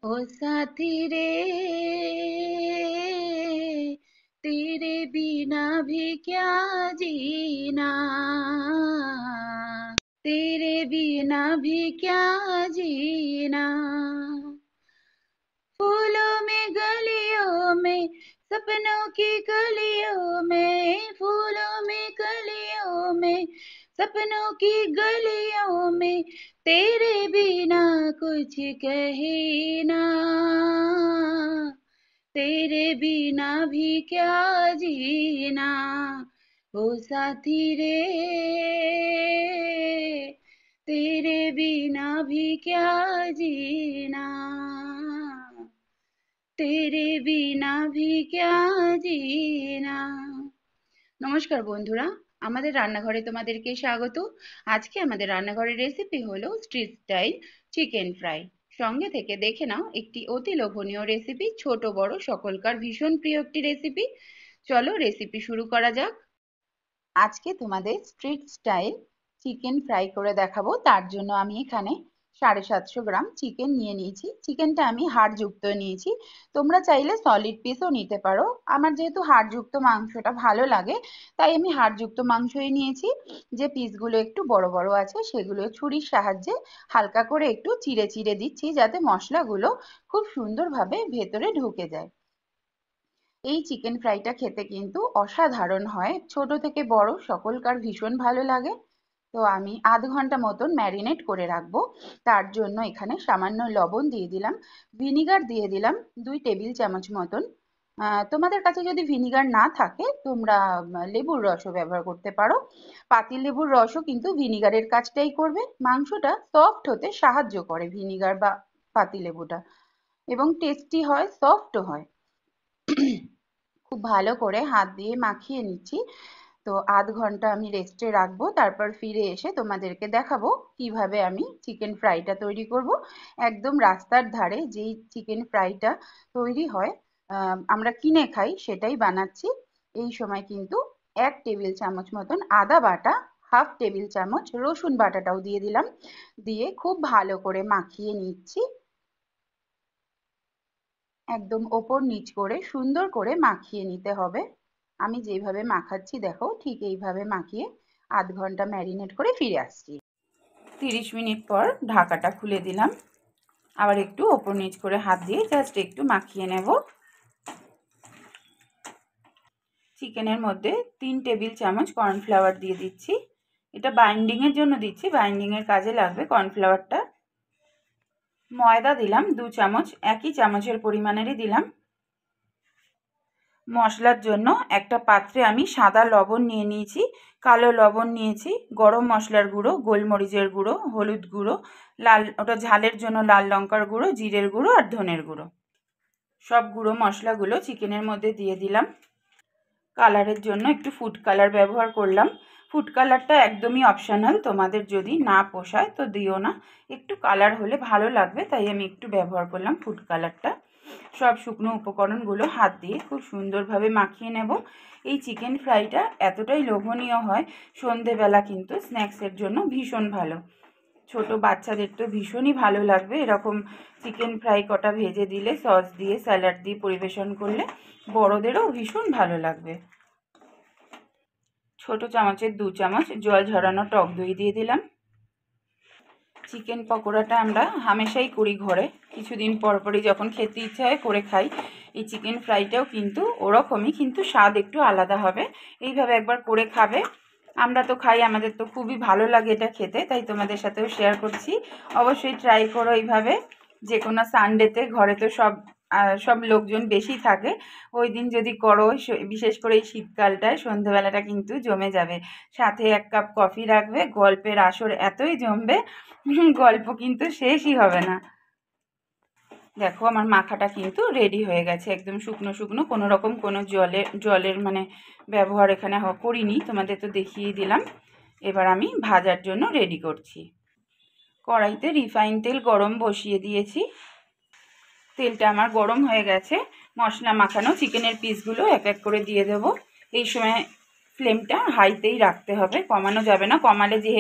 ओ साथी रे तेरे बिना भी क्या जीना, तेरे बिना भी क्या जीना। फूलों में गलियों में सपनों की गलियों में, फूलों में गलियों में सपनों की गलियों में तेरे बिना कुछ कहे ना, तेरे बिना भी क्या जीना। ओ साथी रे तेरे बिना भी क्या जीना, तेरे बिना भी क्या जीना। নমস্কার বন্ধুরা, আমাদের রান্নাঘরে তোমাদেরকে স্বাগত। আজকে আমাদের রান্নাঘরের রেসিপি হলো স্ট্রিট স্টাইল চিকেন ফ্রাই। সঙ্গে থেকে দেখে নাও একটি অতি লোভনীয় রেসিপি, ছোট বড় সকলকার ভীষণ প্রিয় একটি রেসিপি। চলো রেসিপি শুরু করা যাক। আজকে তোমাদের স্ট্রিট স্টাইল চিকেন ফ্রাই করে দেখাবো। তার জন্য আমি এখানে 750 গ্রাম চিকেন নিয়ে নিয়েছি। চিকেনটা আমি হাড়যুক্ত নিয়েছি, তোমরা চাইলে সলিড পিসও নিতে পারো। আমার যেহেতু হাড়যুক্ত মাংসটা ভালো লাগে তাই আমি হাড়যুক্ত মাংসই নিয়েছি। যে পিসগুলো একটু বড় বড় আছে সেগুলো ছুরির সাহায্যে হালকা করে একটু চিড়ে চিড়ে দিচ্ছি, যাতে মশলাগুলো খুব সুন্দরভাবে ভেতরে ঢুকে যায়। এই চিকেন ফ্রাইটা খেতে কিন্তু অসাধারণ হয়, ছোট থেকে বড় সকলকার ভীষণ ভালো লাগে। তো আমি আধ ঘন্টা মতন ম্যারিনেট করে রাখবো। তার জন্য এখানে সামান্য লবণ দিয়ে দিলাম, ভিনিগার দিয়ে দিলাম 2 টেবিল চামচ মতন। তোমাদের কাছে যদি ভিনিগার না থাকে তোমরা লেবুর রসও ব্যবহার করতে পারো। পাতিল লেবুর রসও কিন্তু ভিনিগারের কাজটাই করবে, মাংসটা সফট হতে সাহায্য করে ভিনিগার বা পাতিলেবুটা, এবং টেস্টি হয়, সফটও হয়। খুব ভালো করে হাত দিয়ে মাখিয়ে নিচ্ছি। তো আধ ঘন্টা আমি রেস্টে রাখবো, তারপর ফিরে এসে তোমাদেরকে দেখাবো কিভাবে আমি চিকেন ফ্রাইটা তৈরি করব। একদম রাস্তার ধারে যেই চিকেন ফ্রাইটা তৈরি হয়, আমরা কিনে খাই, সেটাই বানাচ্ছি। এই সময় কিন্তু 1 টেবিল চামচ মতন আদা বাটা, ½ টেবিল চামচ রসুন বাটাটাও দিয়ে দিলাম, দিয়ে খুব ভালো করে মাখিয়ে নিচ্ছি। একদম ওপর নিচ করে সুন্দর করে মাখিয়ে নিতে হবে। আমি যেভাবে মাখাচ্ছি দেখো, ঠিক এইভাবে মাখিয়ে আধ ঘন্টা ম্যারিনেট করে ফিরে আসছি। 30 মিনিট পর ঢাকাটা খুলে দিলাম, আবার একটু ওপর নিচ করে হাত দিয়ে জাস্ট একটু মাখিয়ে নেব। চিকেনের মধ্যে 3 টেবিল চামচ কর্নফ্লাওয়ার দিয়ে দিচ্ছি। এটা বাইন্ডিংয়ের জন্য দিচ্ছি, বাইন্ডিংয়ের কাজে লাগবে কর্নফ্লাওয়ারটা। ময়দা দিলাম 2 চামচ, একই চামচের পরিমাণেরই দিলাম। মশলার জন্য একটা পাত্রে আমি সাদা লবণ নিয়ে নিয়েছি, কালো লবণ নিয়েছি, গরম মশলার গুঁড়ো, গোলমরিচের গুঁড়ো, হলুদ গুঁড়ো, লাল ওটা ঝালের জন্য লাল লঙ্কার গুঁড়ো, জিরের গুঁড়ো আর ধনের গুঁড়ো। সব গুঁড়ো মশলাগুলো চিকেনের মধ্যে দিয়ে দিলাম। কালারের জন্য একটু ফুড কালার ব্যবহার করলাম। ফুড কালারটা একদমই অপশনাল, তোমাদের যদি না পোষায় তো দিও না, একটু কালার হলে ভালো লাগবে, তাই আমি একটু ব্যবহার করলাম ফুড কালারটা। সব শুকনো উপকরণগুলো হাত দিয়ে খুব সুন্দরভাবে মাখিয়ে নেব। এই চিকেন ফ্রাইটা এতটাই লোভনীয় হয়, সন্ধেবেলা কিন্তু স্ন্যাক্সের জন্য ভীষণ ভালো। ছোট বাচ্চাদের তো ভীষণই ভালো লাগবে এরকম চিকেন ফ্রাই কটা ভেজে দিলে, সস দিয়ে স্যালাড দিয়ে পরিবেশন করলে বড়দেরও ভীষণ ভালো লাগবে। ছোট চামচের 2 চামচ জল ঝরানো টক দই দিয়ে দিলাম। চিকেন পকোড়াটা আমরা হামেশাই করি ঘরে, কিছুদিন পরপরই যখন খেতে ইচ্ছা হয় করে খাই। এই চিকেন ফ্রাইটাও কিন্তু ওরকমই, কিন্তু স্বাদ একটু আলাদা হবে। এইভাবে একবার করে খাবে, আমরা তো খাই, আমাদের তো খুবই ভালো লাগে এটা খেতে, তাই তোমাদের সাথেও শেয়ার করছি। অবশ্যই ট্রাই করো এইভাবে। যে কোনো সানডেতে ঘরে তো সব লোকজন বেশি থাকে, ওই দিন যদি করো, বিশেষ করে এই শীতকালটায় সন্ধ্যেবেলাটা কিন্তু জমে যাবে। সাথে 1 কাপ কফি রাখবে, গল্পের আসর এতই জমবে, গল্প কিন্তু শেষই হবে না। দেখো আমার মাখাটা কিন্তু রেডি হয়ে গেছে, একদম শুকনো শুকনো, কোনো রকম কোনো জলের মানে ব্যবহার এখানে করিনি, তোমাদের তো দেখিয়ে দিলাম। এবার আমি ভাজার জন্য রেডি করছি। কড়াইতে রিফাইন তেল গরম বসিয়ে দিয়েছি, তেলটা আমার গরম হয়ে গেছে। মশলা মাখানো চিকেনের পিসগুলো এক এক করে দিয়ে দেব। এই সময় ফ্লেমটা হাইতেই রাখতে হবে, কমানো যাবে না, কমালে যে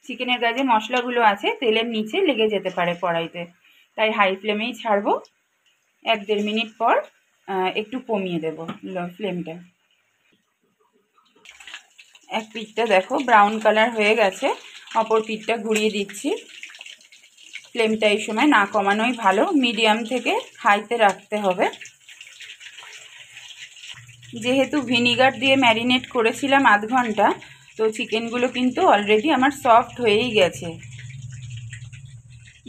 চিকেনের গায়ে যে মশলাগুলো আছে তেলের নিচে লেগে যেতে পারে কড়াইতে, তাই হাই ফ্লেমেই ছাড়বো। 1-1.5 মিনিট পর একটু কমিয়ে দেব ফ্লেমটা। এক পিঠটা দেখো ব্রাউন কালার হয়ে গেছে, অপর পিঠটা ঘুরিয়ে দিচ্ছি। ফ্লেমটা এই সময় না কমানোই ভালো, মিডিয়াম থেকে হাইতে রাখতে হবে। যেহেতু ভিনিগার দিয়ে ম্যারিনেট করেছিলাম আধ ঘন্টা, তো চিকেনগুলো কিন্তু অলরেডি আমার সফট হয়েই গেছে।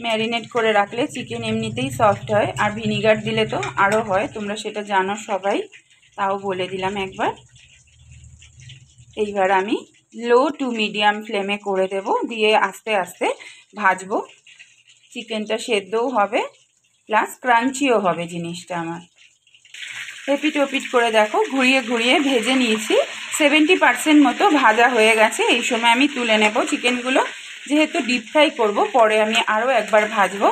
ম্যারিনেট করে রাখলে চিকেন এমনিতেই সফট হয়, আর ভিনিগার দিলে তো আরও হয়, তোমরা সেটা জানো সবাই, তাও বলে দিলাম একবার। এইবার আমি লো টু মিডিয়াম ফ্লেমে করে দেব, দিয়ে আস্তে আস্তে ভাজবো। চিকেনটা সেদ্ধও হবে প্লাস ক্রাঞ্চিও হবে জিনিসটা আমার। এপিট ওপিট করে দেখো ঘুরিয়ে ঘুরিয়ে ভেজে নিয়েছি। 70% মতো ভাজা হয়ে গেছে। এই সময় আমি তুলে নেব চিকেনগুলো, যেহেতু ডিপ ফ্রাই করব, পরে আমি আরও একবার ভাজবো,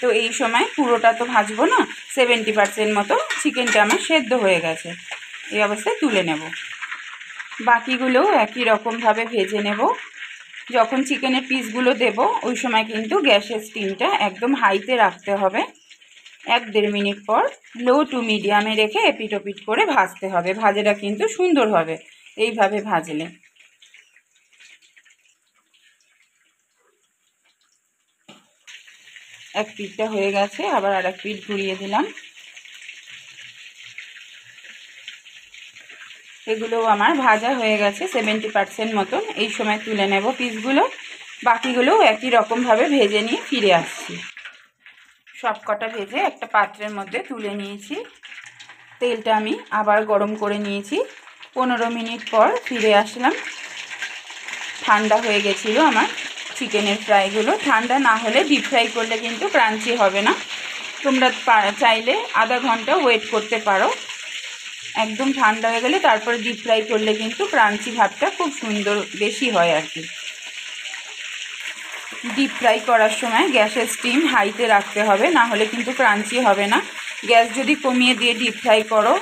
তো এই সময় পুরোটা তো ভাজবো না। 70% মতো চিকেনটা আমার সেদ্ধ হয়ে গেছে, এই অবস্থায় তুলে নেব। বাকিগুলোও একই রকমভাবে ভেজে নেব। যখন চিকেনের পিসগুলো দেব ওই সময় কিন্তু গ্যাসের স্টিমটা একদম হাইতে রাখতে হবে। 1-1.5 মিনিট পর লো টু মিডিয়ামে রেখে এপিট ওপিট করে ভাজতে হবে। ভাজাটা কিন্তু সুন্দর হবে এইভাবে ভাজলে। এক পিঠটা হয়ে গেছে, আবার আর এক পিঠ ঘুরিয়ে দিলাম। এগুলোও আমার ভাজা হয়ে গেছে 70% মতন। এই সময় তুলে নেব পিসগুলো। বাকিগুলোও একই রকমভাবে ভেজে নিয়ে ফিরে আসছি। সব কটা ভেজে একটা পাত্রের মধ্যে তুলে নিয়েছি। তেলটা আমি আবার গরম করে নিয়েছি। 15 মিনিট পর ফিরে আসলাম। ঠান্ডা হয়ে গেছিলো আমার চিকেনের ফ্রাইগুলো। ঠান্ডা না হলে ডিপ ফ্রাই করলে কিন্তু ক্রাঞ্চি হবে না। তোমরা চাইলে আধা ঘন্টা ওয়েট করতে পারো। একদম ঠান্ডা হয়ে গেলে তারপরে ডিপ ফ্রাই করলে কিন্তু ক্রাঞ্চি ভাবটা খুব সুন্দর বেশি হয় আর কি। ডিপ ফ্রাই করার সময় গ্যাসের স্টিম হাইতে রাখতে হবে, না হলে কিন্তু ক্রাঞ্চি হবে না। গ্যাস যদি কমিয়ে দিয়ে ডিপ ফ্রাই করো,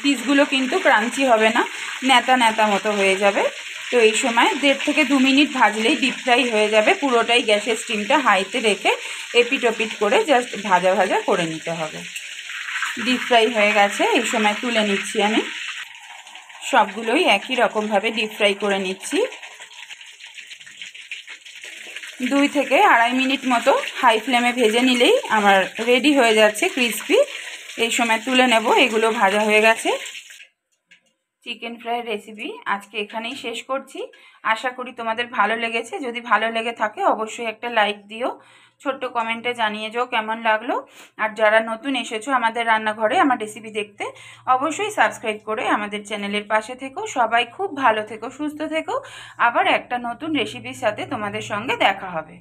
পিসগুলো কিন্তু ক্রাঞ্চি হবে না, ন্যাতা ন্যাতা মতো হয়ে যাবে। তো এই সময় 1.5 থেকে 2 মিনিট ভাজলেই ডিপ ফ্রাই হয়ে যাবে। পুরোটাই গ্যাসের স্টিমটা হাইতে রেখে এপিট ওপিট করে জাস্ট ভাজা ভাজা করে নিতে হবে। ডিপ ফ্রাই হয়ে গেছে, এই সময় তুলে নিচ্ছি আমি। সবগুলোই একই রকমভাবে ডিপ ফ্রাই করে নিচ্ছি। 2 থেকে 2.5 মিনিট মতো হাই ফ্লেমে ভেজে নিলেই আমার রেডি হয়ে যাচ্ছে ক্রিসপি। এই সময় তুলে নেব। এগুলো ভাজা হয়ে গেছে। চিকেন ফ্রাই রেসিপি আজকে এখানেই শেষ করছি। আশা করি তোমাদের ভালো লেগেছে। যদি ভালো লেগে থাকে অবশ্যই একটা লাইক দিও, ছোট্ট কমেন্টে জানিয়ে যাও কেমন লাগলো। আর যারা নতুন এসেছো আমাদের রান্নাঘরে আমার রেসিপি দেখতে, অবশ্যই সাবস্ক্রাইব করে আমাদের চ্যানেলের পাশে থেকো। সবাই খুব ভালো থেকো, সুস্থ থেকো। আবার একটা নতুন রেসিপির সাথে তোমাদের সঙ্গে দেখা হবে।